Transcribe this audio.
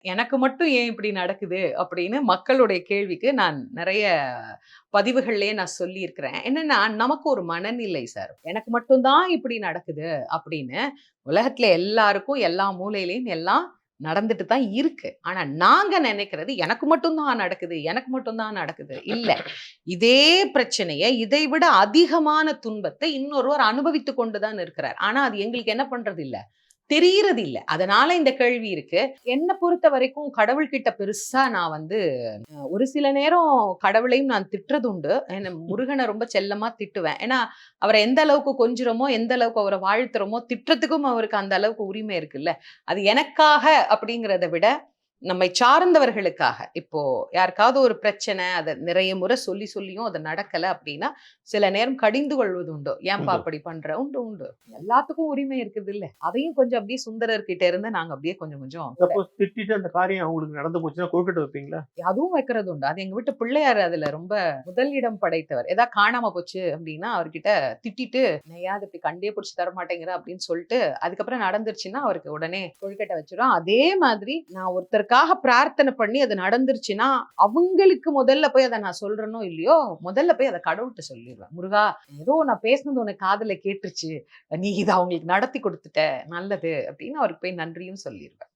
எனக்கு மட்டும் ஏன் இப்படி நடக்குது அப்படின்னு மக்களுடைய கேள்விக்கு நான் நெறைய பதிவுகள்லயே நான் சொல்லியிருக்கிறேன். என்னன்னா, நமக்கு ஒரு மனநிலை சார். எனக்கு மட்டும் தான் இப்படி நடக்குது அப்படின்னு. உலகத்துல எல்லாருக்கும் எல்லா மூலையிலயும் எல்லாம் நடந்துட்டு தான் இருக்கு. ஆனா நாங்க நெனைக்கிறது எனக்கு மட்டும் தான் நடக்குது, எனக்கு மட்டும் தான் நடக்குது. இல்ல. இதே பிரச்சனைய இதை விட அதிகமான துன்பத்தை இன்னொருவர் அனுபவித்துக் கொண்டு தான் இருக்கிறார். ஆனா அது எங்களுக்கு என்ன பண்றது இல்ல. தெரியறது இல்ல. அதனால இந்த கேள்வி இருக்கு. என்ன பொறுத்தவரைக்கும் கடவுள்கிட்ட பெருசா நான் வந்து ஒரு சில நேரம் கடவுளையும் நான் திட்டுறது உண்டு. முருகன ரொம்ப செல்லமா திட்டுவேன். ஏன்னா, அவர எந்த அளவுக்கு கொஞ்சுறோமோ, எந்த அளவுக்கு அவர வாழ்த்துறோமோ, திட்டுறதுக்கும் அவருக்கு அந்த அளவுக்கு உரிமை இருக்குல்ல. அது எனக்காக அப்படிங்கிறத விட, நம்மை சார்ந்தவர்களுக்காக. இப்போ யாருக்காவது ஒரு பிரச்சனை, அத நிறைய முறை சொல்லி சொல்லியும் அது நடக்கல அப்படின்னா, சில நேரம் கடிந்து கொள்வது உண்டு. "ஏன்பா உண்டு. அப்படி பண்ற?" உண்டு, உண்டு. எல்லாத்துக்கும் உரிமை இருக்குதுல்ல. அதையும் கொஞ்சம் அப்படியே சுந்தரர் கிட்ட இருந்து நாங்க அப்படியே கொஞ்சம் கொஞ்சம் சப்போஸ் திட்டிட்டு அந்த காரியம் அவங்களுக்கு நடந்து போச்சுன்னா, கொழுக்கட்டை வைப்பீங்களா? அதுவும் வைக்கிறது உண்டு. அது எங்க வீட்டு பிள்ளையார் அதுல ரொம்ப முதல் இடம் படைத்தவர். ஏதாவது காணாம போச்சு அப்டின்னா, அவர்கிட்ட திட்டிட்டு, "என்னையாவது இப்டி கண்டே புடிச்சு தரமாட்டேங்கிற" அப்டின்னு சொல்ட்டு, அதுக்கப்புறம் நடந்துருச்சுன்னா, அவருக்கு உடனே கொழுக்கட்டை வச்சுருவோம். அதே மாதிரி நான் ஒருத்தருக்காக பிரார்த்தனை பண்ணி அது நடந்துருச்சுன்னா, அவங்களுக்கு முதல்ல போய் அத நான் சொல்றேனோ இல்லையோ, முதல்ல போய் அத கடவுள்ட்ட சொல்லிருவேன். "முருகா, ஏதோ நான் பேசுனது உனக்கு காதுல கேட்டுருச்சு. நீ இத அவங்களுக்கு நடத்தி குடுத்துட்ட. நல்லது" அப்டின்னு அவருக்கு போய் நன்றியும் சொல்லிருவேன்.